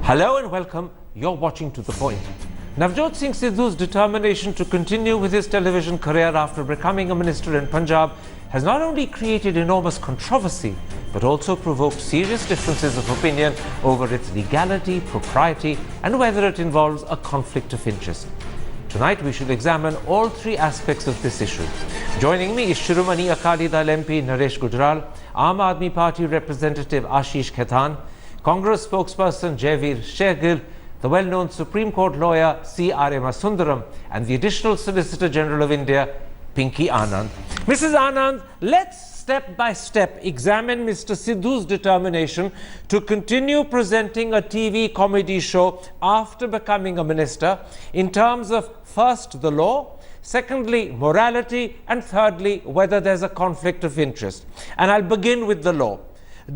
Hello and welcome. You're watching To The Point. Navjot Singh Sidhu's determination to continue with his television career after becoming a minister in Punjab has not only created enormous controversy, but also provoked serious differences of opinion over its legality, propriety, and whether it involves a conflict of interest. Tonight, we shall examine all three aspects of this issue. Joining me is Shiromani Akali Dal MP Naresh Gujral, Aam Aadmi Party representative Ashish Khaitan, Congress spokesperson Jaiveer Shergill, the well-known Supreme Court lawyer C.R.M. Sundaram, and the Additional Solicitor General of India, Pinky Anand. Mrs. Anand, let's step by step examine Mr. Sidhu's determination to continue presenting a TV comedy show after becoming a minister in terms of first the law, secondly morality, and thirdly whether there's a conflict of interest. And I'll begin with the law.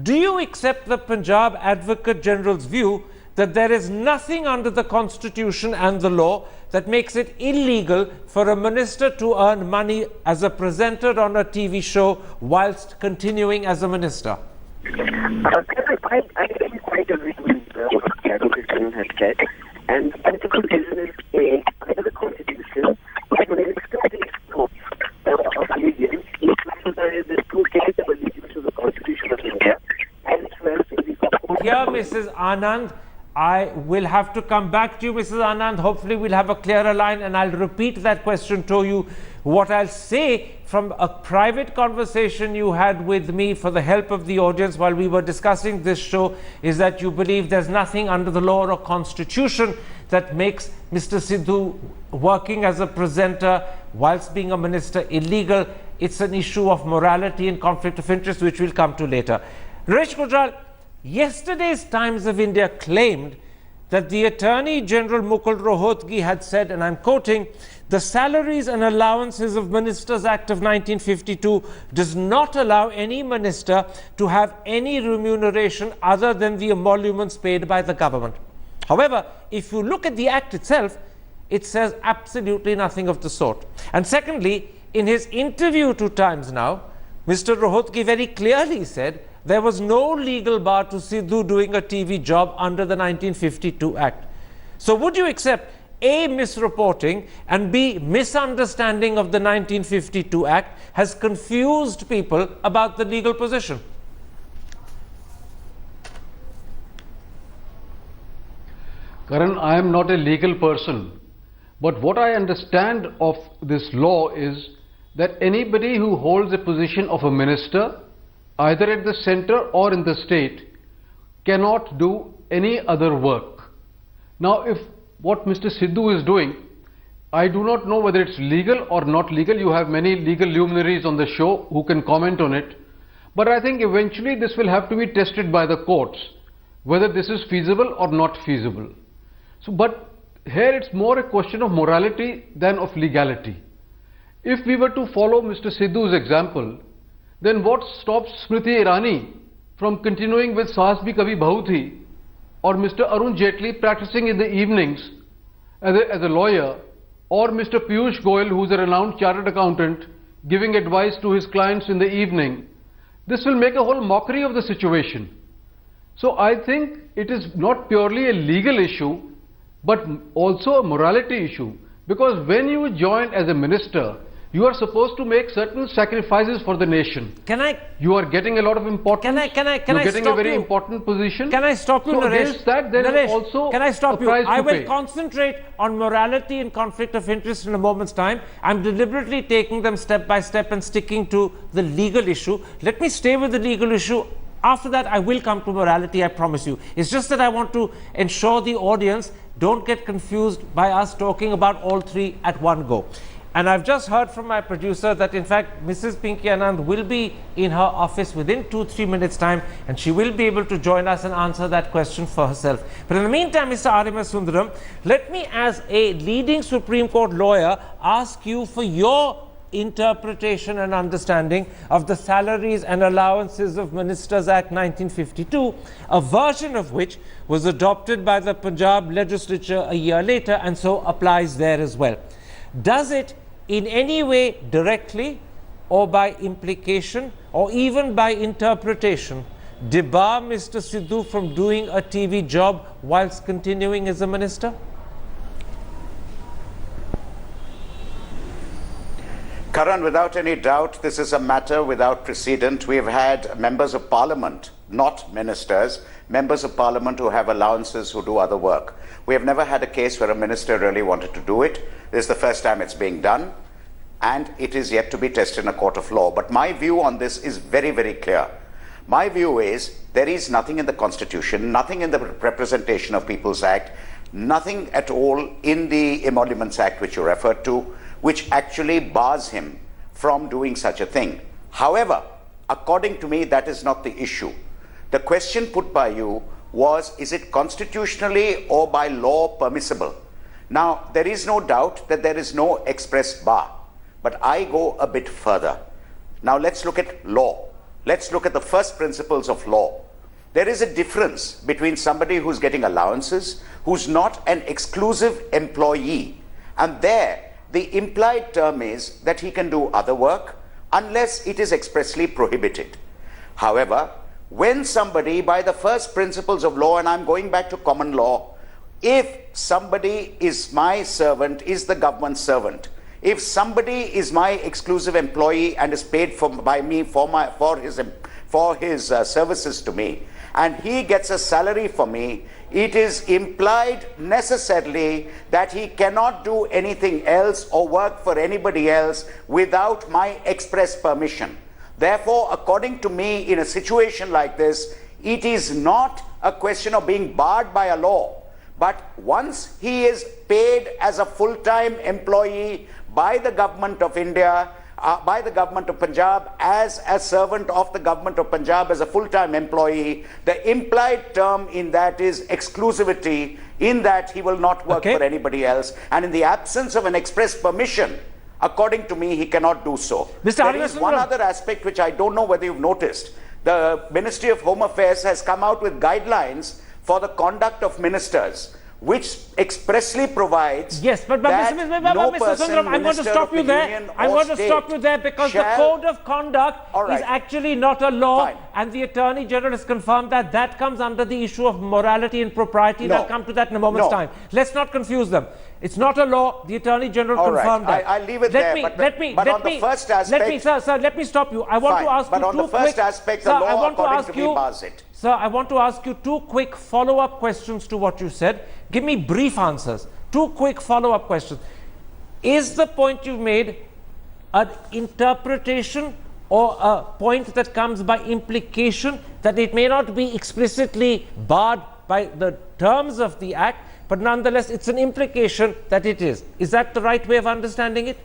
Do you accept the Punjab Advocate General's view that there is nothing under the Constitution and the law that makes it illegal for a minister to earn money as a presenter on a TV show whilst continuing as a minister? I don't quite agree with what the Advocate General has said. And the principal reason is under the Constitution, when there is of allegiance, there is two cases of allegiance to the Constitution of India, and as well as the Here, Mrs. Anand, I will have to come back to you, Mrs. Anand. Hopefully, we'll have a clearer line, and I'll repeat that question to you. What I'll say from a private conversation you had with me for the help of the audience while we were discussing this show is that you believe there's nothing under the law or constitution that makes Mr. Sidhu working as a presenter whilst being a minister illegal. It's an issue of morality and conflict of interest, which we'll come to later. Naresh Gujral, yesterday's Times of India claimed that the Attorney General Mukul Rohatgi had said, and I'm quoting, "The Salaries and Allowances of Ministers Act of 1952 does not allow any minister to have any remuneration other than the emoluments paid by the government." However, if you look at the act itself, it says absolutely nothing of the sort. And secondly, in his interview to Times Now, Mr. Rohatgi very clearly said there was no legal bar to Sidhu doing a TV job under the 1952 Act. So would you accept A, misreporting, and B, misunderstanding of the 1952 Act has confused people about the legal position? Karan, I am not a legal person, but what I understand of this law is that anybody who holds a position of a minister, either at the center or in the state, cannot do any other work. Now, if what Mr. Sidhu is doing, I do not know whether it's legal or not legal. You have many legal luminaries on the show who can comment on it. But I think eventually this will have to be tested by the courts, whether this is feasible or not feasible. So, but here it's more a question of morality than of legality. If we were to follow Mr. Sidhu's example, then what stops Smriti Irani from continuing with Saas Bhi Kabhi Bahu Thi, or Mr. Arun Jaitley practicing in the evenings as a lawyer, or Mr. Piyush Goyal, who is a renowned chartered accountant, giving advice to his clients in the evening? This will make a whole mockery of the situation. So I think it is not purely a legal issue, but also a morality issue, because when you join as a minister, you are supposed to make certain sacrifices for the nation. You are getting a lot of importance. You're getting a very important position. Can I stop you, so Naresh? Against that, there Naresh, is also can I stop a you? price I to will pay. concentrate on morality and conflict of interest in a moment's time. I'm deliberately taking them step by step and sticking to the legal issue. Let me stay with the legal issue. After that, I will come to morality, I promise you. It's just that I want to ensure the audience don't get confused by us talking about all three at one go. And I've just heard from my producer that in fact Mrs. Pinky Anand will be in her office within 2-3 minutes time, and she will be able to join us and answer that question for herself. But in the meantime, Mr. R.M. Sundaram, let me as a leading Supreme Court lawyer ask you for your interpretation and understanding of the Salaries and Allowances of Ministers Act 1952, a version of which was adopted by the Punjab legislature a year later and so applies there as well. Does it in any way directly or by implication or even by interpretation debar Mr. Sidhu from doing a TV job whilst continuing as a minister? Karan, without any doubt, this is a matter without precedent. We have had members of parliament, not ministers, members of parliament who have allowances who do other work. We have never had a case where a minister really wanted to do it. This is the first time it's being done, and it is yet to be tested in a court of law. But my view on this is very, very clear. My view is there is nothing in the Constitution, nothing in the Representation of People's Act, nothing at all in the Emoluments Act which you referred to, which actually bars him from doing such a thing. However, according to me, that is not the issue. The question put by you was, is it constitutionally or by law permissible? Now, there is no doubt that there is no express bar, but I go a bit further. Now, let's look at law. Let's look at the first principles of law. There is a difference between somebody who's getting allowances, who's not an exclusive employee, and there, the implied term is that he can do other work unless it is expressly prohibited. However, when somebody, by the first principles of law, and I'm going back to common law, if somebody is my servant, is the government servant, if somebody is my exclusive employee and is paid by me for his services to me, and he gets a salary for me, it is implied necessarily that he cannot do anything else or work for anybody else without my express permission. Therefore, according to me, in a situation like this, it is not a question of being barred by a law, but once he is paid as a full-time employee by the government of India, by the government of Punjab, as a servant of the government of Punjab, as a full-time employee, the implied term in that is exclusivity, in that he will not work for anybody else, and in the absence of an express permission, according to me, he cannot do so. There is one other aspect which I don't know whether you've noticed. The Ministry of Home Affairs has come out with guidelines for the conduct of ministers, which expressly provides yes, but that Mr. Sundaram, I'm going to stop you there. I'm going to stop you there because the code of conduct is actually not a law, and the Attorney General has confirmed that that comes under the issue of morality and propriety. And I'll come to that in a moment's time. Let's not confuse them. It's not a law. The Attorney General confirmed that. I'll leave it there. But on the first aspect, let me stop you. I want to ask you on the first aspect, the law, according to me, bars it. Sir, I want to ask you two quick follow-up questions to what you said. Give me brief answers. Two quick follow-up questions. Is the point you've made an interpretation or a point that comes by implication, that it may not be explicitly barred by the terms of the Act, but nonetheless it's an implication that it is? Is that the right way of understanding it?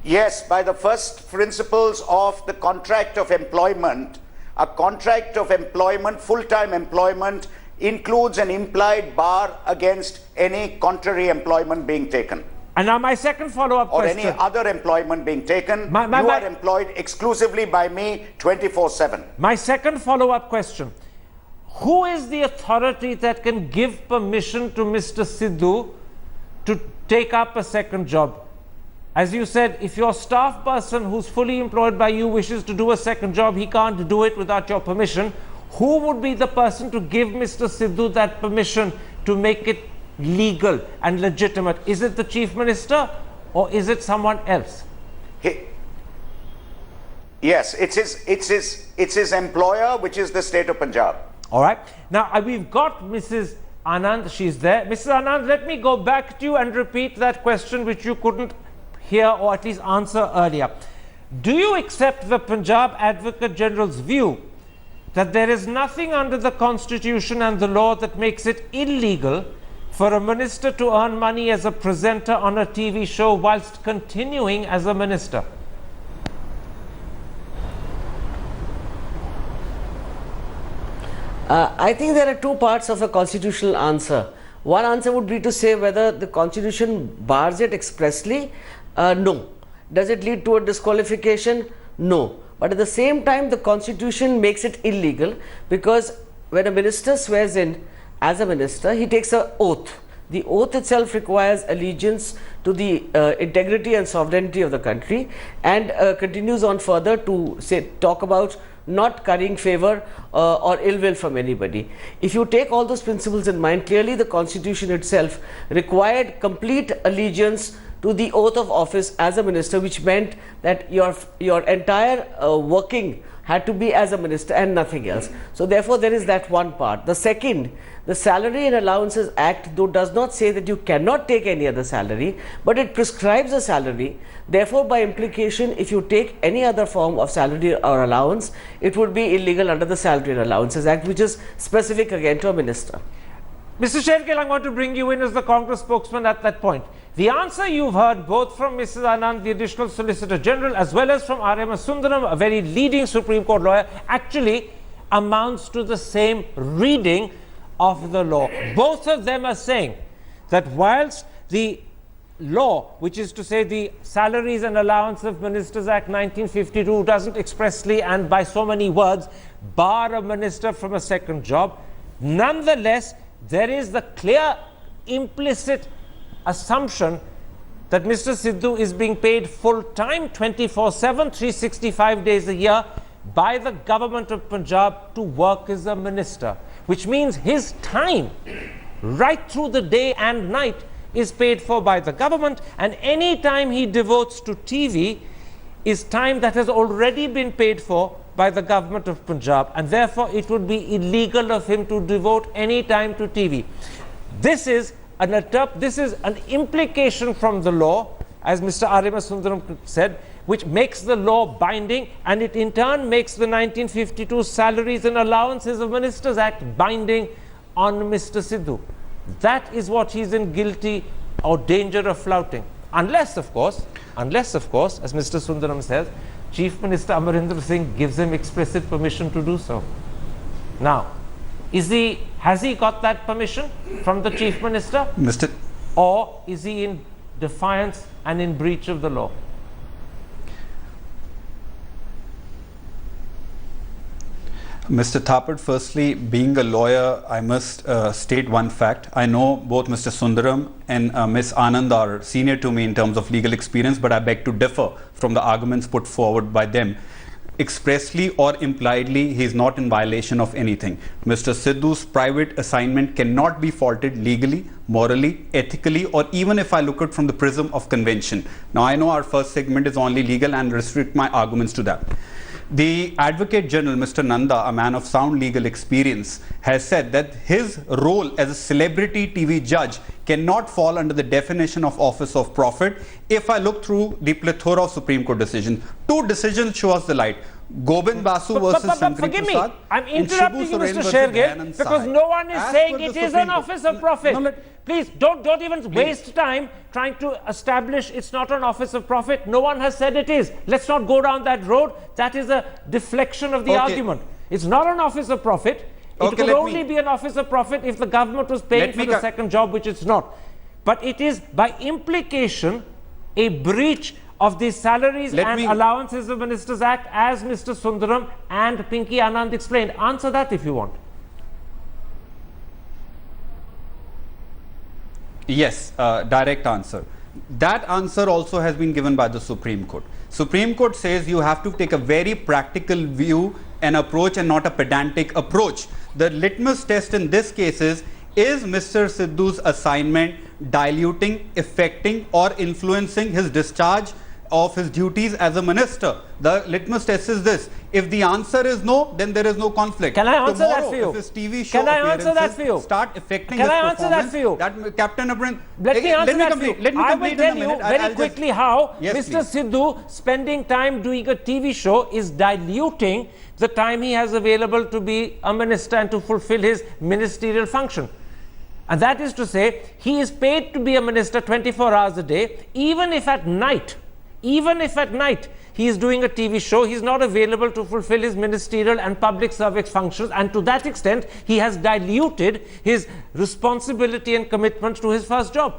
Yes, by the first principles of the contract of employment, a contract of employment, full-time employment, includes an implied bar against any contrary employment being taken. And now my second follow-up question. Or any other employment being taken. You are employed exclusively by me 24/7. My second follow-up question. Who is the authority that can give permission to Mr. Sidhu to take up a second job? As you said, if your staff person who's fully employed by you wishes to do a second job, he can't do it without your permission. Who would be the person to give Mr. Sidhu that permission to make it legal and legitimate? Is it the Chief Minister or is it someone else? Yes, it's his employer, which is the state of Punjab. All right. Now, we've got Mrs. Anand. She's there. Mrs. Anand, let me go back to you and repeat that question which you couldn't hear or at least answer earlier. Do you accept the Punjab Advocate General's view that there is nothing under the Constitution and the law that makes it illegal for a minister to earn money as a presenter on a TV show whilst continuing as a minister? I think there are two parts of a constitutional answer. One answer would be to say whether the Constitution bars it expressly. No. Does it lead to a disqualification? No. But at the same time, the Constitution makes it illegal, because when a minister swears in as a minister, he takes an oath The oath itself requires allegiance to the integrity and sovereignty of the country, and continues on further to talk about not currying favor or ill will from anybody. If you take all those principles in mind, clearly the Constitution itself required complete allegiance to the oath of office as a minister, which meant that your entire working had to be as a minister and nothing else. So therefore there is that one part. The second, the Salary and Allowances Act, though, does not say that you cannot take any other salary, but it prescribes a salary. Therefore, by implication, if you take any other form of salary or allowance, it would be illegal under the Salary and Allowances Act, which is specific again to a minister. Mr. Shergill, I'm going to bring you in as the Congress spokesman at that point. The answer you've heard both from Mrs. Anand, the Additional Solicitor General, as well as from R.M.S. Sundaram, a very leading Supreme Court lawyer, actually amounts to the same reading of the law. Both of them are saying that whilst the law, which is to say the Salaries and Allowances of Ministers Act 1952, doesn't expressly and by so many words bar a minister from a second job, nonetheless there is the clear implicit assumption that Mr. Sidhu is being paid full-time, 24/7, 365 days a year by the government of Punjab to work as a minister, which means his time right through the day and night is paid for by the government, and any time he devotes to TV is time that has already been paid for by the government of Punjab, and therefore it would be illegal of him to devote any time to TV. This is an implication from the law, as Mr. R.M.S. Sundaram said, which makes the law binding, and it in turn makes the 1952 Salaries and Allowances of Ministers Act binding on Mr. Sidhu. That is what he is in guilty or danger of flouting. Unless, of course, as Mr. Sundaram says, Chief Minister Amarinder Singh gives him explicit permission to do so. Now, has he got that permission from the Chief Minister? Or is he in defiance and in breach of the law? Mr. Thapar, firstly, being a lawyer, I must state one fact. I know both Mr. Sundaram and Ms. Anand are senior to me in terms of legal experience, but I beg to differ from the arguments put forward by them. Expressly or impliedly, he is not in violation of anything. Mr. Sidhu's private assignment cannot be faulted legally, morally, ethically, or even if I look at it from the prism of convention. Now, I know our first segment is only legal and restrict my arguments to that. The Advocate General, Mr. Nanda, a man of sound legal experience, has said that his role as a celebrity TV judge cannot fall under the definition of office of profit. If I look through the plethora of Supreme Court decisions, two decisions show us the light. Gobind Basu versus Shankari forgive Prasad. me, I'm interrupting you, Mr. Shergill, because no one is saying it is an office of profit. Please don't even waste time trying to establish it's not an office of profit. No one has said it is. Let's not go down that road. That is a deflection of the argument. It's not an office of profit. It could only be an office of profit if the government was paying for the second job, which it's not. But it is by implication a breach of the Salaries and Allowances of Ministers Act, as Mr. Sundaram and Pinky Anand explained. Answer that if you want. Yes, direct answer. That answer also has been given by the Supreme Court. Supreme Court says you have to take a very practical view and approach and not a pedantic approach. The litmus test in this case is Mr. Sidhu's assignment diluting, affecting or influencing his discharge of his duties as a minister? The litmus test is this. If the answer is no, then there is no conflict. Can I answer that for you? If his TV show Can I answer that for you? Start affecting Can his I answer that for you? That Captain Abrin, Let me answer that for you. Let me I will complete tell in a you minute. very quickly how Yes, Mr. Sidhu spending time doing a TV show is diluting the time he has available to be a minister and to fulfill his ministerial function. And that is to say, he is paid to be a minister 24 hours a day, even if at night he is doing a TV show, he is not available to fulfill his ministerial and public service functions, and to that extent, he has diluted his responsibility and commitment to his first job.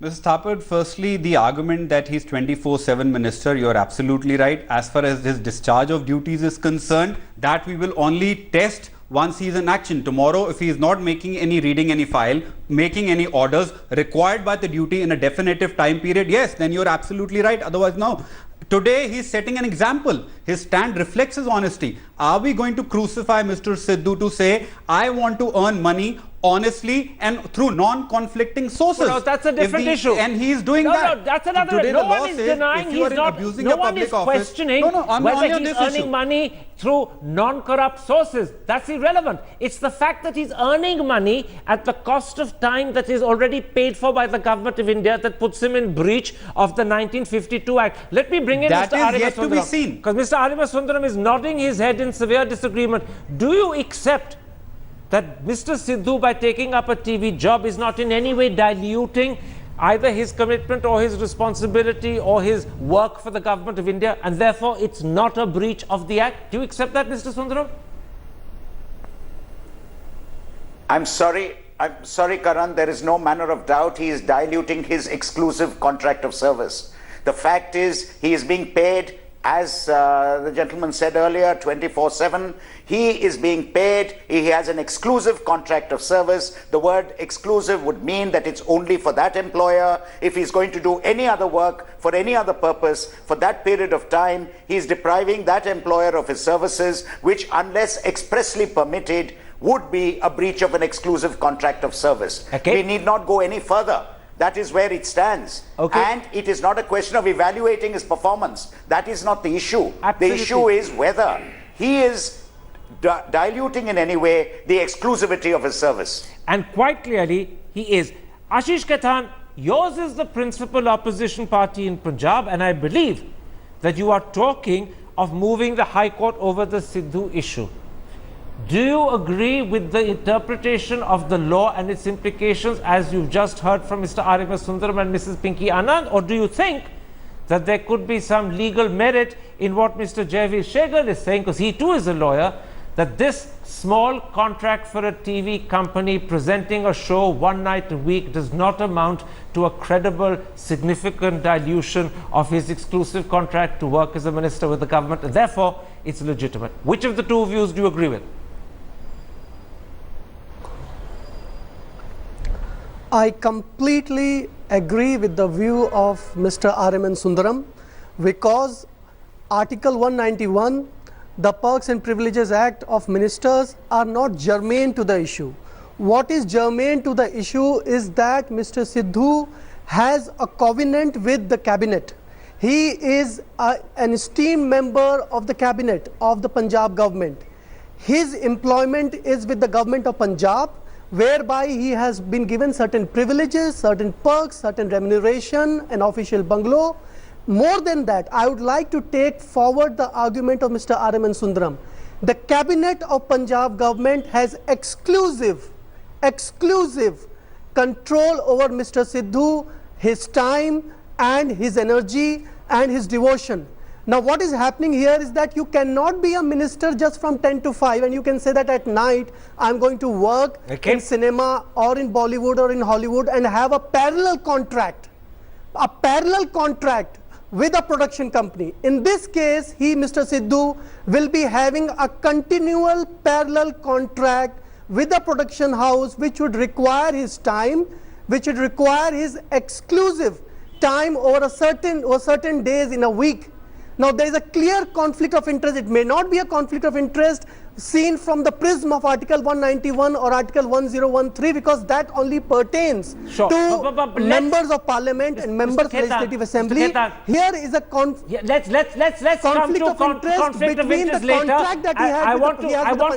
Mr. Thapar, firstly, the argument that he's 24/7 minister, you're absolutely right. As far as his discharge of duties is concerned, that we will only test once he's in action. Tomorrow, if he is not reading any file, making any orders required by the duty in a definitive time period, yes, then you're absolutely right. Otherwise, no. Today, he's setting an example. His stand reflects his honesty. Are we going to crucify Mr. Sidhu to say, I want to earn money honestly and through non-conflicting sources? Well, no, that's a different issue. And he's doing that. No, that's another. Today, No the one law is says denying if you he's are not. abusing No your one public is office, questioning I'm whether only on he's this earning issue. money through non-corrupt sources. That's irrelevant. It's the fact that he's earning money at the cost of time that is already paid for by the government of India that puts him in breach of the 1952 Act. Let me bring in That Mr. is Arima yet to be Sundaram, seen. because Mr. Arima Sundaram is nodding his head in severe disagreement. Do you accept that Mr. Sidhu, by taking up a TV job, is not in any way diluting either his commitment or his responsibility or his work for the government of India, and therefore it's not a breach of the Act? Do you accept that, Mr. Sundaram? I'm sorry, Karan, there is no manner of doubt he is diluting his exclusive contract of service. The fact is, he is being paid, as the gentleman said earlier, 24/7. He is being paid, he has an exclusive contract of service. The word exclusive would mean that it's only for that employer. If he's going to do any other work for any other purpose for that period of time, he's depriving that employer of his services, which, unless expressly permitted, would be a breach of an exclusive contract of service. Okay. We need not go any further. That is where it stands. Okay. And it is not a question of evaluating his performance. That is not the issue. Absolutely. The issue is whether he is diluting in any way the exclusivity of his service. And quite clearly, he is. Ashish Khaitan, yours is the principal opposition party in Punjab, and I believe that you are talking of moving the High Court over the Sidhu issue. Do you agree with the interpretation of the law and its implications as you've just heard from Mr. Arima Sundaram and Mrs. Pinky Anand, or do you think that there could be some legal merit in what Mr. Jaiveer Shekhar is saying, because he too is a lawyer, that this small contract for a TV company presenting a show one night a week does not amount to a credible, significant dilution of his exclusive contract to work as a minister with the government, and therefore it's legitimate? Which of the two views do you agree with? I completely agree with the view of Mr. Ariman Sundaram, because Article 191, the Perks and Privileges Act of Ministers, are not germane to the issue. What is germane to the issue is that Mr. Sidhu has a covenant with the cabinet. He is an esteemed member of the cabinet of the Punjab government. His employment is with the government of Punjab, whereby he has been given certain privileges, certain perks, certain remuneration, an official bungalow. More than that, I would like to take forward the argument of Mr. Ariman Sundaram. The cabinet of Punjab government has exclusive control over Mr. Sidhu, his time and his energy and his devotion. Now what is happening here is that you cannot be a minister just from 10 to 5 and you can say that at night I'm going to work in cinema or in Bollywood or in Hollywood and have a parallel contract with a production company. In this case, Mr. Sidhu, will be having a continual parallel contract with a production house, which would require his time, which would require his exclusive time over certain days in a week. Now there is a clear conflict of interest. It may not be a conflict of interest seen from the prism of Article 191 or Article 1013, because that only pertains to members of Parliament and members of Legislative Assembly. Here is a conflict of interest between the contract that he has I with want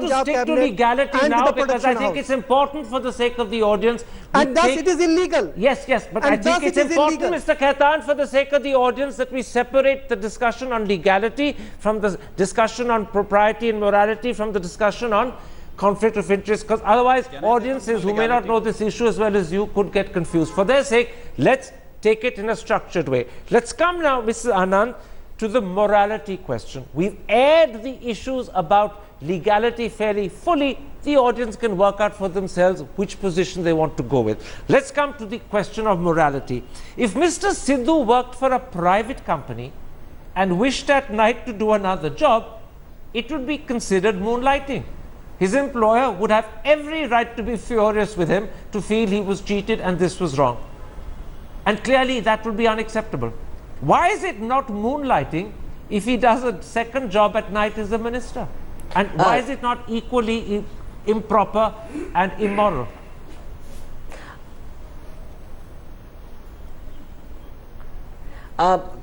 the to stick to legality now, because I think house. it's important for the sake of the audience. And thus it is illegal. Yes, but I think it's important, Mr. Khaitan, for the sake of the audience, that we separate the discussion on legality from the discussion on propriety and morality from the discussion on conflict of interest, because otherwise audiences who may not know this issue as well as you could get confused. For their sake, let's take it in a structured way. Let's come now, Mrs. Anand, to the morality question. We've aired the issues about legality fairly fully, the audience can work out for themselves which position they want to go with. Let's come to the question of morality. If Mr. Sidhu worked for a private company and wished at night to do another job, it would be considered moonlighting. His employer would have every right to be furious with him, to feel he was cheated and this was wrong. And clearly that would be unacceptable. Why is it not moonlighting if he does a second job at night as a minister? And why is it not equally improper and immoral?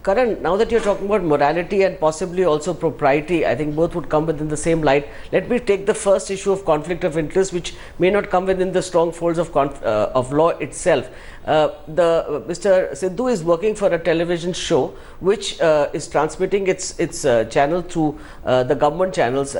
Karan, now that you're talking about morality and possibly also propriety, I think both would come within the same light. Let me take the first issue of conflict of interest, which may not come within the strong folds of law itself. Mr. Sidhu is working for a television show which is transmitting its channel through the government channels.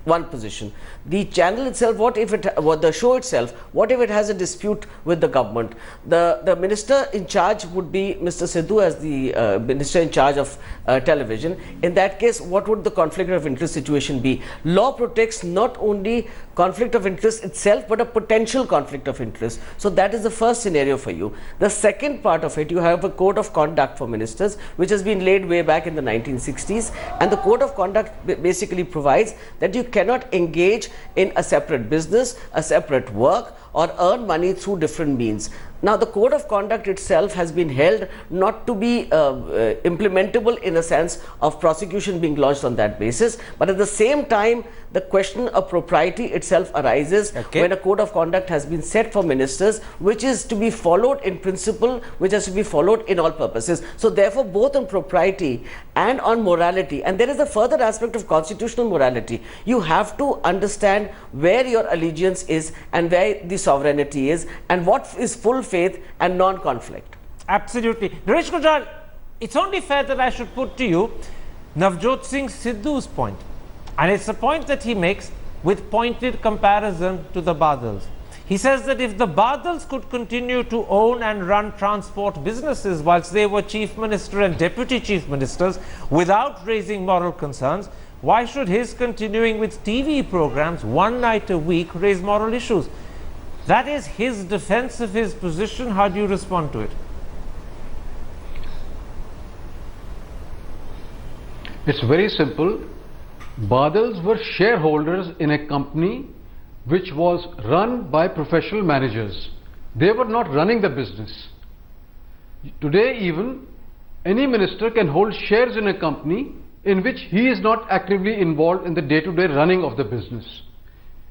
One position. The channel itself, the show itself, what if it has a dispute with the government? The minister in charge would be Mr. Sidhu as the minister in charge of television. In that case, what would the conflict of interest situation be? Law protects not only conflict of interest itself, but a potential conflict of interest. So that is the first scenario for you. The second part of it, you have a code of conduct for ministers, which has been laid way back in the 1960s. And the code of conduct basically provides that you cannot engage in a separate business, a separate work, or earn money through different means. Now, the code of conduct itself has been held not to be implementable in a sense of prosecution being launched on that basis, but at the same time, the question of propriety itself arises when a code of conduct has been set for ministers, which is to be followed in principle, which has to be followed in all purposes. So therefore, both on propriety and on morality, and there is a further aspect of constitutional morality, you have to understand where your allegiance is and where the sovereignty is and what is full faith and non-conflict. Absolutely. Naresh Gujral, it's only fair that I should put to you Navjot Singh Sidhu's point. And it's a point that he makes with pointed comparison to the Badals. He says that if the Badals could continue to own and run transport businesses whilst they were chief minister and deputy chief ministers without raising moral concerns, why should his continuing with TV programs one night a week raise moral issues? That is his defense of his position. How do you respond to it? It's very simple. Badals were shareholders in a company which was run by professional managers. They were not running the business. Today even, any minister can hold shares in a company in which he is not actively involved in the day-to-day running of the business.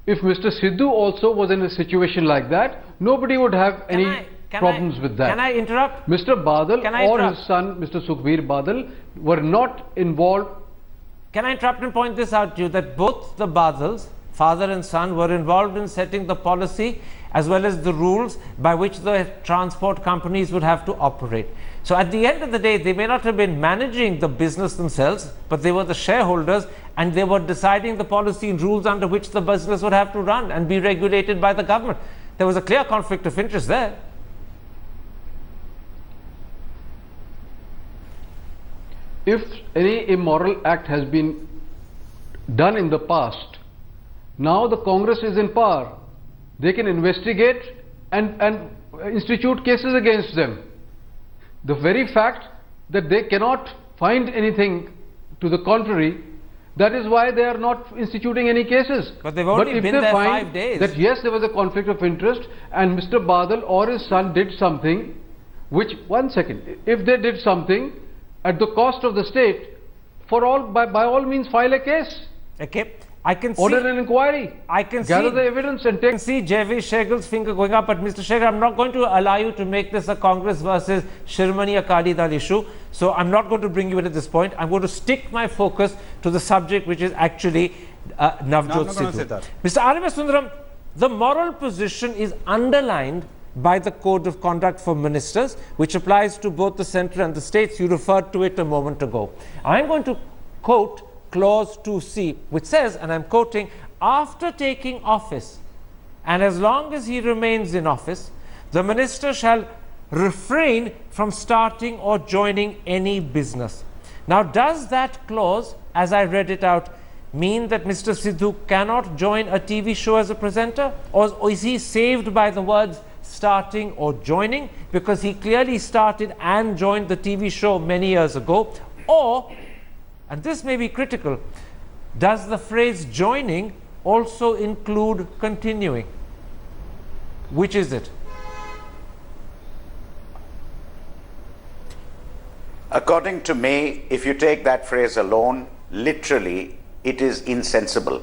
If Mr. Sidhu also was in a situation like that, nobody would have any problems with that. Can I interrupt? Mr. Badal or his son, Mr. Sukhbir Badal, were not involved. Can I interrupt and point this out to you, that both the Badals, father and son, were involved in setting the policy as well as the rules by which the transport companies would have to operate. So at the end of the day, they may not have been managing the business themselves, but they were the shareholders and they were deciding the policy and rules under which the business would have to run and be regulated by the government. There was a clear conflict of interest there. If any immoral act has been done in the past, now the Congress is in power. They can investigate and institute cases against them. The very fact that they cannot find anything to the contrary, that is why they are not instituting any cases. But they've only been there 5 days. That yes, there was a conflict of interest and Mr. Badal or his son did something which, one second, if they did something at the cost of the state, by all means file a case. Okay. I can order see, an inquiry. I can gather see, the evidence and take. I can see J.V. Shegal's finger going up, but Mr. Shegal, I'm not going to allow you to make this a Congress versus Shiromani Akali Dal issue. So I'm not going to bring you in at this point. I'm going to stick my focus to the subject, which is actually Navjot Sidhu. Mr. R.M.S. Sundaram, the moral position is underlined by the Code of Conduct for Ministers, which applies to both the centre and the states. You referred to it a moment ago. I'm going to quote Clause 2C, which says, and I'm quoting, after taking office and as long as he remains in office, the minister shall refrain from starting or joining any business. Now, does that clause, as I read it out, mean that Mr. Sidhu cannot join a TV show as a presenter? Or is he saved by the words starting or joining? Because he clearly started and joined the TV show many years ago. Or, and this may be critical, does the phrase joining also include continuing? Which is it? According to me, if you take that phrase alone, literally, it is insensible.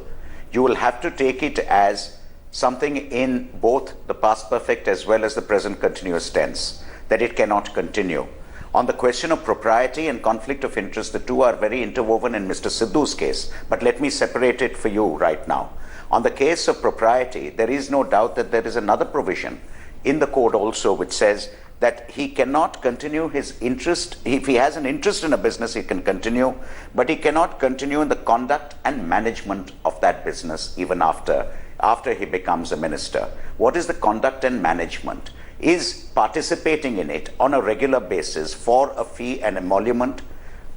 You will have to take it as something in both the past perfect as well as the present continuous tense, that it cannot continue. On the question of propriety and conflict of interest, the two are very interwoven in Mr. Sidhu's case, but let me separate it for you right now. On the case of propriety, there is no doubt that there is another provision in the code also which says that he cannot continue his interest. If he has an interest in a business, he can continue, but he cannot continue in the conduct and management of that business even after he becomes a minister. What is the conduct and management? Is participating in it on a regular basis for a fee and emolument,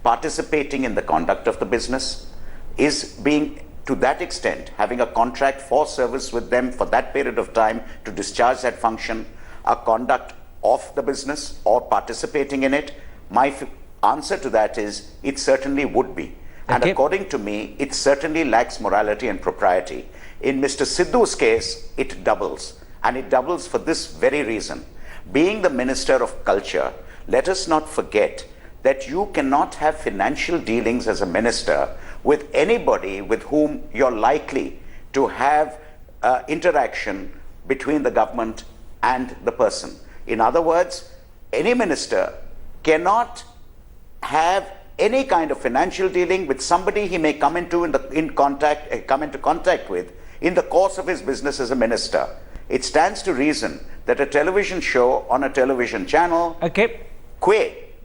participating in the conduct of the business, is being, to that extent, having a contract for service with them for that period of time to discharge that function, a conduct of the business or participating in it? My answer to that is it certainly would be. And according to me, it certainly lacks morality and propriety. In Mr. Sidhu's case, it doubles. And it doubles for this very reason. Being the Minister of Culture, let us not forget that you cannot have financial dealings as a minister with anybody with whom you're likely to have interaction between the government and the person. In other words, any minister cannot have any kind of financial dealing with somebody he may come into contact with in the course of his business as a minister. It stands to reason that a television show on a television channel,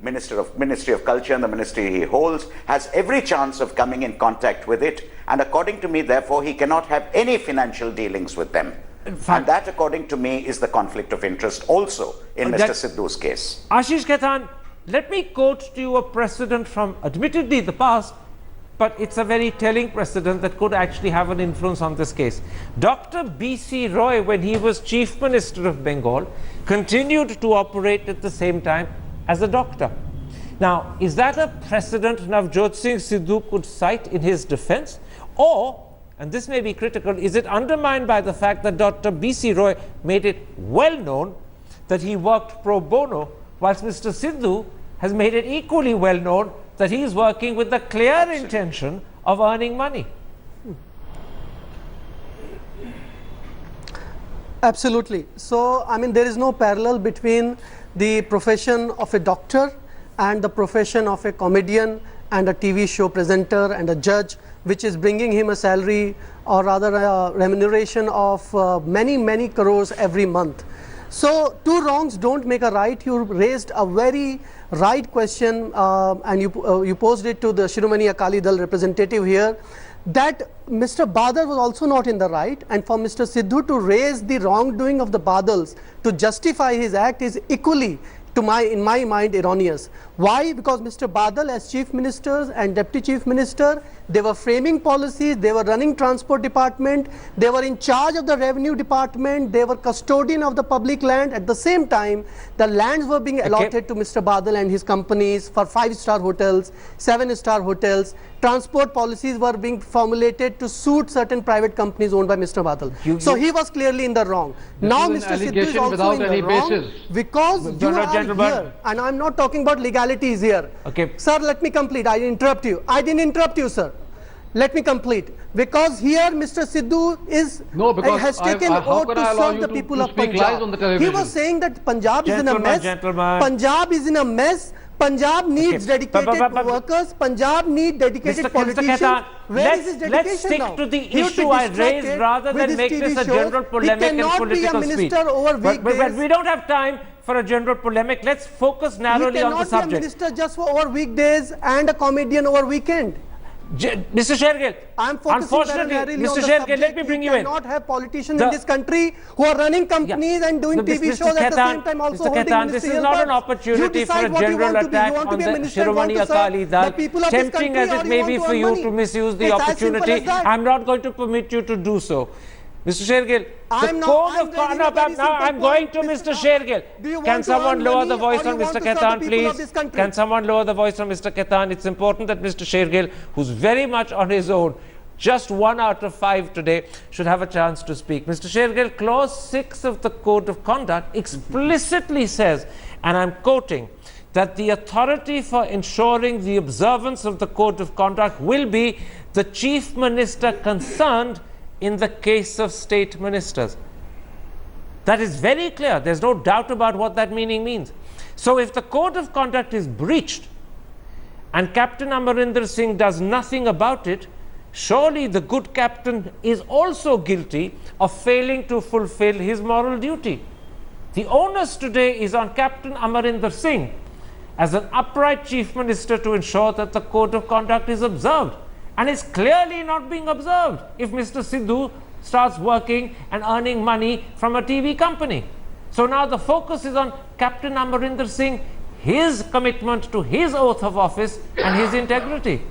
Ministry of Culture and the ministry he holds, has every chance of coming in contact with it, and according to me, therefore, he cannot have any financial dealings with them. And that, according to me, is the conflict of interest also in Mr. Sidhu's case. Ashish Khaitan, let me quote to you a precedent from admittedly the past, but it's a very telling precedent that could actually have an influence on this case. Dr. B.C. Roy, when he was Chief Minister of Bengal, continued to operate at the same time as a doctor. Now, is that a precedent Navjot Singh Sidhu could cite in his defense? Or, and this may be critical, is it undermined by the fact that Dr. B.C. Roy made it well known that he worked pro bono, whilst Mr. Sidhu has made it equally well known that he is working with the clear intention of earning money? Absolutely. So, I mean, there is no parallel between the profession of a doctor and the profession of a comedian and a TV show presenter and a judge, which is bringing him a salary or rather a remuneration of many crores every month. So two wrongs don't make a right. You raised a very right question and you posed it to the Shiromani Akali Dal representative here, that Mr. Badal was also not in the right, and for Mr. Sidhu to raise the wrongdoing of the Badals to justify his act is equally, in my mind, erroneous. Why? Because Mr. Badal, as Chief Ministers and Deputy Chief Minister, they were framing policies, they were running Transport Department, they were in charge of the Revenue Department, they were custodian of the public land. At the same time, the lands were being allotted to Mr. Badal and his companies for 5-star hotels, 7-star hotels. Transport policies were being formulated to suit certain private companies owned by Mr. Badal. So he was clearly in the wrong. Now Mr. Sidhu is also in the wrong because you are here, and I am not talking about legalities here. Sir, let me complete. I didn't interrupt you. I didn't interrupt you, sir. Let me complete. Because here Mr. Sidhu has taken oath to serve the people of Punjab. He was saying that Punjab is in a mess. Punjab is in a mess. Punjab needs dedicated workers. Punjab needs dedicated politicians. Where is his dedication let's stick now? to the issue I raised rather than make this a general polemic and political speech. But we don't have time for a general polemic. Let's focus narrowly on the subject. He cannot be a minister just for over weekdays and a comedian over weekend. Mr. Shergill, I'm focusing unfortunately, primarily on Mr. the Shergill, let subject. me bring You you in. cannot have politicians The- in this country who are running companies and doing No, TV Mr. shows at the Khaitan, same time also Mr. holding Khaitan, this is ministerial not an posts. opportunity You for a decide what you general want to be. attack You want to on be a the minister and want Shiromani to Akali serve Dal, the people of this tempting country, as or it you may want be to for earn you money. to misuse the It's as simple opportunity. as that. I'm not going to permit you to do so. Mr. Shergill, I'm the not- code I'm of raising a conduct, very now simple I'm going point, to Mr. Mr. Shergill. Do you Can want to someone earn lower money the or voice you on want Mr. to serve the Khaitan, people of please? this country? Can someone lower the voice on Mr. Khaitan? It's important that Mr. Shergill, who's very much on his own, just 1 out of 5 today, should have a chance to speak. Mr. Shergill, clause 6 of the Code of Conduct explicitly says, and I'm quoting, that the authority for ensuring the observance of the Code of Conduct will be the Chief Minister concerned in the case of state ministers. That is very clear. There's no doubt about what that meaning means. So if the Code of Conduct is breached and Captain Amarinder Singh does nothing about it, surely the good captain is also guilty of failing to fulfill his moral duty. The onus today is on Captain Amarinder Singh as an upright chief minister to ensure that the Code of Conduct is observed. And it's clearly not being observed if Mr. Sidhu starts working and earning money from a TV company. So now the focus is on Captain Amarinder Singh, his commitment to his oath of office and his integrity.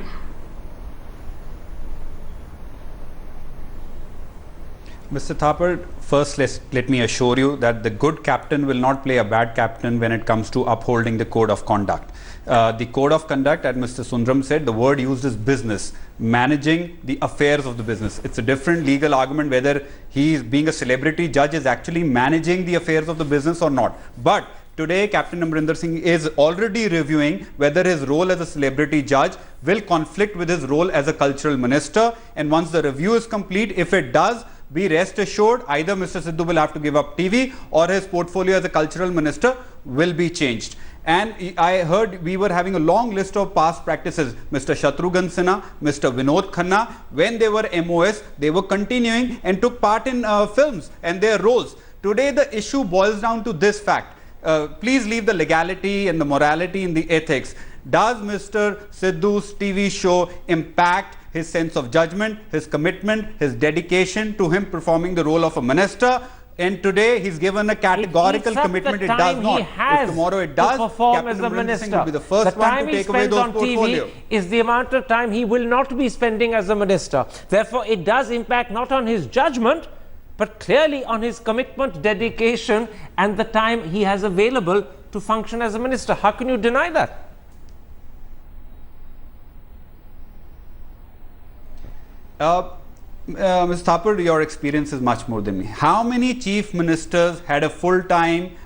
Mr. Thapar, first let me assure you that the good captain will not play a bad captain when it comes to upholding the code of conduct. The code of conduct, as Mr. Sundaram said, the word used is business, managing the affairs of the business. It's a different legal argument whether he is being a celebrity judge is actually managing the affairs of the business or not. But today, Captain Amarinder Singh is already reviewing whether his role as a celebrity judge will conflict with his role as a cultural minister. And once the review is complete, if it does, be rest assured either Mr. Sidhu will have to give up TV or his portfolio as a cultural minister will be changed. And I heard we were having a long list of past practices. Mr. Shatrughan Sinha, Mr. Vinod Khanna, when they were MOS, they were continuing and took part in films and their roles. Today, the issue boils down to this fact. Please leave the legality and the morality and the ethics. Does Mr. Sidhu's TV show impact his sense of judgment, his commitment, his dedication to him performing the role of a minister? And today he's given a categorical commitment. It does not. If tomorrow it does, perform Captain as a Amarinder Singh minister. will be the first one to take away those on portfolio. TV is the amount of time he will not be spending as a minister. Therefore, it does impact not on his judgment, but clearly on his commitment, dedication, and the time he has available to function as a minister. How can you deny that? Mr. Thapar, your experience is much more than me. How many chief ministers had a full-time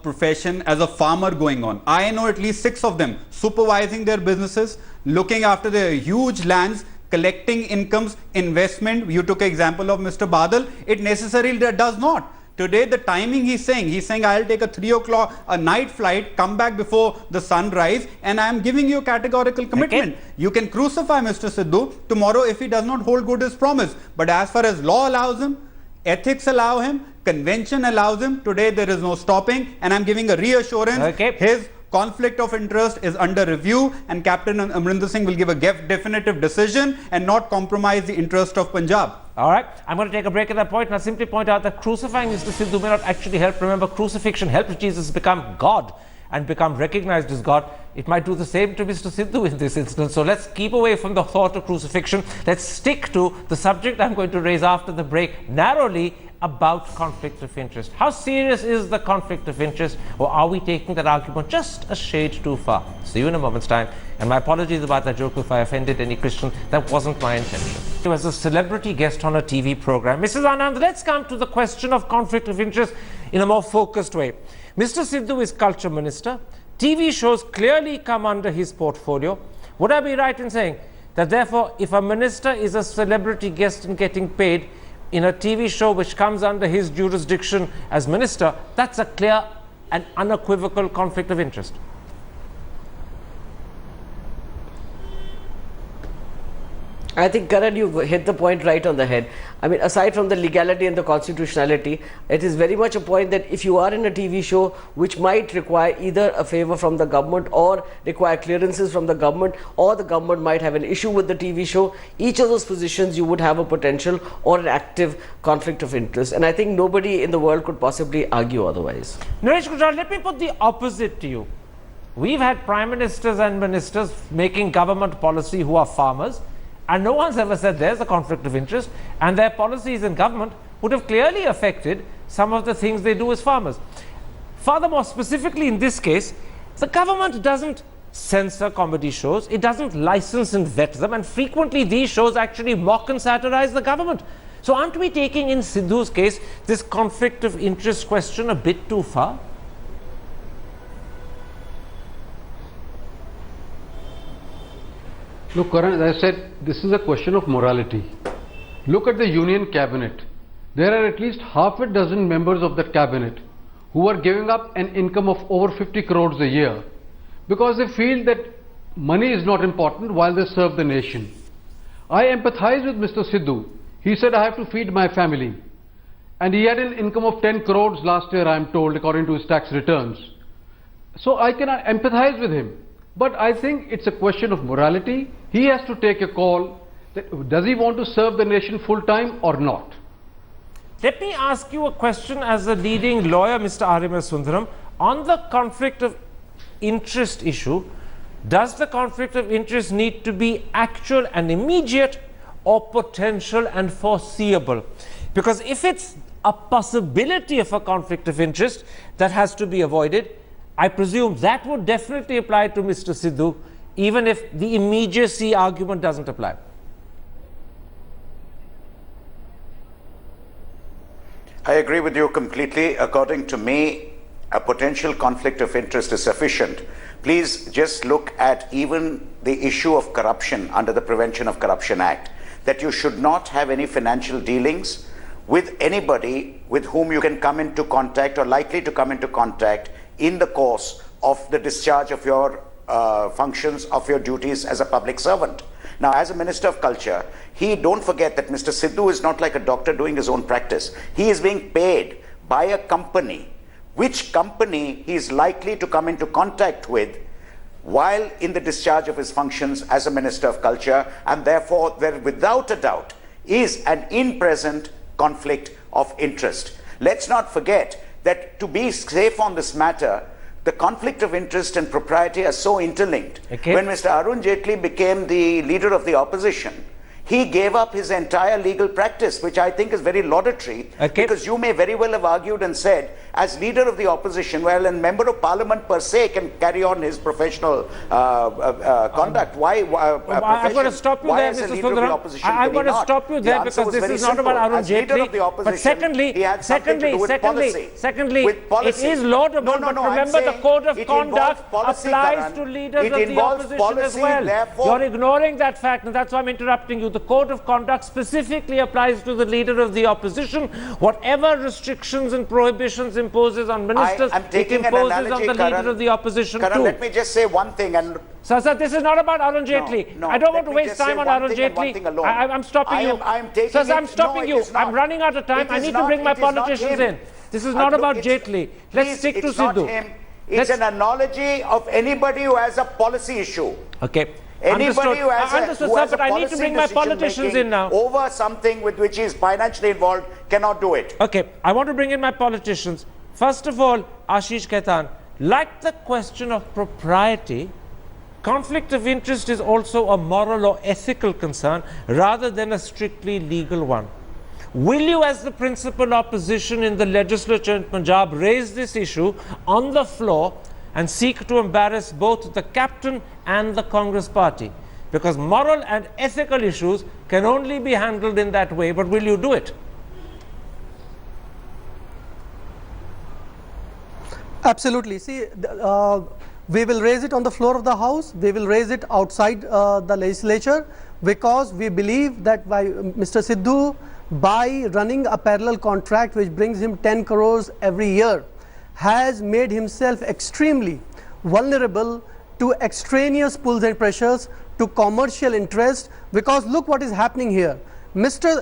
profession as a farmer going on? I know at least 6 of them supervising their businesses, looking after their huge lands, collecting incomes, investment. You took an example of Mr. Badal. It necessarily does not. Today, the timing he's saying, I'll take a 3 o'clock, a night flight, come back before the sunrise, and I'm giving you a categorical commitment. Okay. You can crucify Mr. Sidhu tomorrow if he does not hold good his promise. But as far as law allows him, ethics allow him, convention allows him, today there is no stopping, and I'm giving a reassurance. Okay. His conflict of interest is under review, and Captain Amarinder Singh will give a definitive decision and not compromise the interest of Punjab. All right, I'm going to take a break at that point and I'll simply point out that crucifying Mr. Sidhu may not actually help. Remember, crucifixion helped Jesus become God and become recognized as God. It might do the same to Mr. Sidhu in this instance. So let's keep away from the thought of crucifixion. Let's stick to the subject I'm going to raise after the break, narrowly about conflict of interest. How serious is the conflict of interest, or are we taking that argument just a shade too far? See you in a moment's time. And my apologies about that joke if I offended any Christian. That wasn't my intention. As a celebrity guest on a TV program, Mrs. Anand, let's come to the question of conflict of interest in a more focused way. Mr. Sidhu is culture minister. TV shows clearly come under his portfolio. Would I be right in saying that therefore, if a minister is a celebrity guest and getting paid in a TV show which comes under his jurisdiction as minister, that's a clear and unequivocal conflict of interest? I think, Karan, you hit the point right on the head. I mean, aside from the legality and the constitutionality, it is very much a point that if you are in a TV show which might require either a favor from the government or require clearances from the government, or the government might have an issue with the TV show, each of those positions you would have a potential or an active conflict of interest. And I think nobody in the world could possibly argue otherwise. Naresh Gujral, let me put the opposite to you. We've had prime ministers and ministers making government policy who are farmers, and no one's ever said there's a conflict of interest, and their policies in government would have clearly affected some of the things they do as farmers. Furthermore, specifically in this case, the government doesn't censor comedy shows, it doesn't license and vet them, and frequently these shows actually mock and satirize the government. So aren't we taking in Sidhu's case this conflict of interest question a bit too far? Look, Karan, as I said, this is a question of morality. Look at the Union Cabinet. There are at least half a dozen members of that cabinet who are giving up an income of over 50 crores a year because they feel that money is not important while they serve the nation. I empathize with Mr. Sidhu. He said, I have to feed my family. And he had an income of 10 crores last year, I am told, according to his tax returns. So I can empathize with him. But I think it's a question of morality. He has to take a call that does he want to serve the nation full time or not. Let me ask you a question as a leading lawyer, Mr. R.M. Sundaram, on the conflict of interest issue. Does the conflict of interest need to be actual and immediate, or potential and foreseeable? Because if it's a possibility of a conflict of interest that has to be avoided, I presume that would definitely apply to Mr. Sidhu, even if the immediacy argument doesn't apply. I agree with you completely. According to me, a potential conflict of interest is sufficient. Please just look at even the issue of corruption under the Prevention of Corruption Act, that you should not have any financial dealings with anybody with whom you can come into contact or likely to come into contact in the course of the discharge of your functions, of your duties as a public servant. Now, as a Minister of Culture, don't forget that Mr. Sidhu is not like a doctor doing his own practice. He is being paid by a company, which company he is likely to come into contact with while in the discharge of his functions as a Minister of Culture, and therefore there without a doubt is an in-present conflict of interest. Let's not forget that to be safe on this matter, the conflict of interest and propriety are so interlinked. Okay. When Mr. Arun Jaitley became the leader of the opposition, he gave up his entire legal practice, which I think is very laudatory, because you may very well have argued and said, as leader of the opposition, well, a member of parliament per se can carry on his professional conduct. I'm going to stop you there, Mr. Sundaram. I'm going to stop you there because this is not about Arun Jaitley. But secondly, it is laudable, but remember the code of conduct applies to leaders of the opposition as well. You're ignoring that fact, and that's why I'm interrupting you. The code of conduct specifically applies to the leader of the opposition. Whatever restrictions and prohibitions imposes on ministers, it imposes on the leader of the opposition too. Let me just say one thing. Sir, this is not about Arun Jaitley. No, I don't want to waste time on Arun Jaitley. I'm stopping you. Sir, I'm stopping you. I'm running out of time. I need to bring my politicians in. This is not about Jaitley. Let's stick to Sidhu. It's an analogy of anybody who has a policy issue. Okay. Anybody who has but I need to bring my politicians in now. Over something with which he is financially involved cannot do it. Okay, I want to bring in my politicians. First of all, Ashish Khaitan, like the question of propriety, conflict of interest is also a moral or ethical concern rather than a strictly legal one. Will you, as the principal opposition in the legislature in Punjab, raise this issue on the floor and seek to embarrass both the captain and the Congress party? Because moral and ethical issues can only be handled in that way, but will you do it? Absolutely. See, we will raise it on the floor of the House, we will raise it outside the legislature, because we believe that by Mr. Sidhu, by running a parallel contract which brings him 10 crores every year, has made himself extremely vulnerable to extraneous pulls and pressures, to commercial interest, because look what is happening here.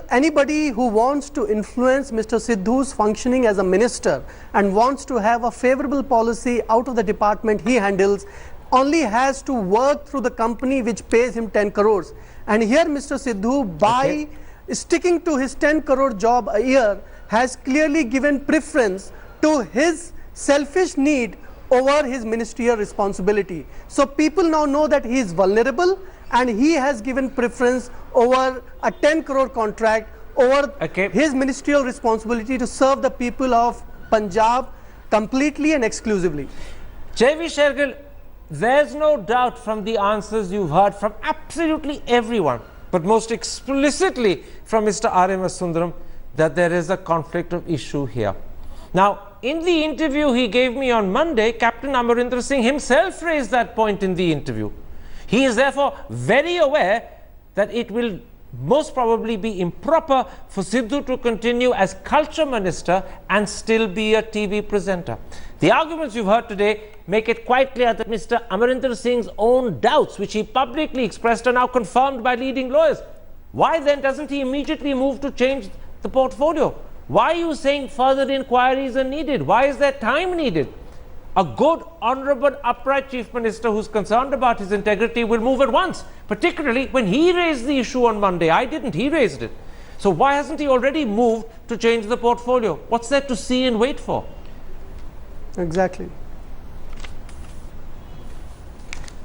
Anybody who wants to influence Mr. Sidhu's functioning as a minister and wants to have a favorable policy out of the department he handles only has to work through the company which pays him 10 crores. And here Mr. Sidhu, by sticking to his 10 crore job a year, has clearly given preference to his selfish need over his ministerial responsibility. So people now know that he is vulnerable and he has given preference over a 10 crore contract over his ministerial responsibility to serve the people of Punjab completely and exclusively. J.V. Shergill, there's no doubt from the answers you've heard from absolutely everyone, but most explicitly from Mr. R.M.S. Sundaram, that there is a conflict of issue here. Now, in the interview he gave me on Monday, Captain Amarinder Singh himself raised that point in the interview. He is therefore very aware that it will most probably be improper for Sidhu to continue as culture minister and still be a TV presenter. The arguments you've heard today make it quite clear that Mr. Amarinder Singh's own doubts, which he publicly expressed, are now confirmed by leading lawyers. Why then doesn't he immediately move to change the portfolio? Why are you saying further inquiries are needed? Why is there time needed? A good, honorable, upright chief minister who's concerned about his integrity will move at once, particularly when he raised the issue on Monday. I didn't, he raised it. So why hasn't he already moved to change the portfolio? What's there to see and wait for? Exactly.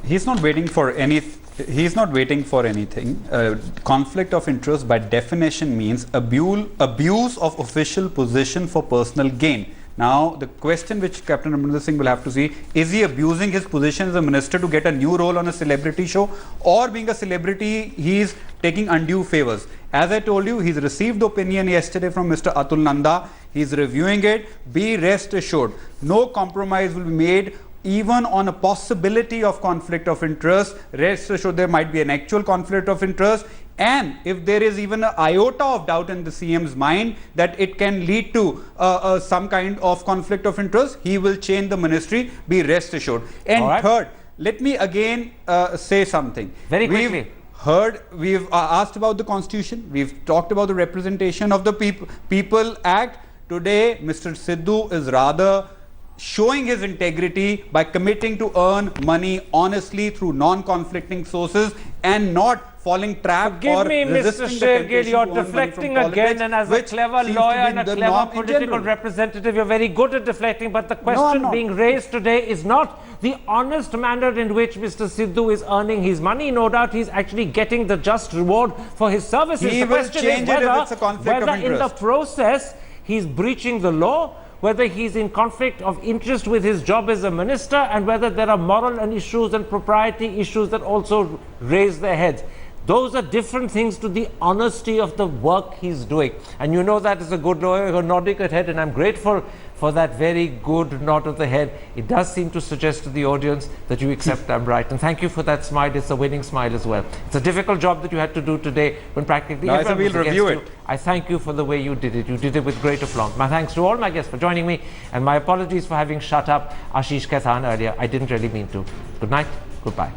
He's not waiting for anything. Conflict of interest by definition means abuse of official position for personal gain. Now, the question which Captain Amarinder Singh will have to see, is he abusing his position as a minister to get a new role on a celebrity show, or being a celebrity, he is taking undue favors? As I told you, he's received the opinion yesterday from Mr. Atul Nanda. He's reviewing it. Be rest assured, no compromise will be made even on a possibility of conflict of interest. Rest assured there might be an actual conflict of interest, and if there is even an iota of doubt in the CM's mind that it can lead to some kind of conflict of interest, he will change the ministry, be rest assured. And third, let me again say something. Very quickly. We've asked about the constitution, we've talked about the representation of the People Act. Today, Mr. Sidhu is rather showing his integrity by committing to earn money honestly through non-conflicting sources and not falling trap or resisting the temptation you're to earn money deflecting from again, politics, and as a which clever seems to lawyer be and a the clever norm in political general. representative, you're very good at deflecting, but the question being raised today is not the honest manner in which Mr. Sidhu is earning his money. No doubt he's actually getting the just reward for his services. He The will question change is it if it's a conflict of whether in the interest. process he's breaching the law, whether he's in conflict of interest with his job as a minister, and whether there are moral and issues and propriety issues that also raise their heads. Those are different things to the honesty of the work he's doing. And you know that as a good lawyer, you're nodding your head, and I'm grateful for that very good nod of the head. It does seem to suggest to the audience that you accept I'm right. And thank you for that smile. It's a winning smile as well. It's a difficult job that you had to do today when practically everyone was against you. I thank you for the way you did it. You did it with great aplomb. My thanks to all my guests for joining me, and my apologies for having shut up Ashish Khaitan earlier. I didn't really mean to. Good night. Goodbye.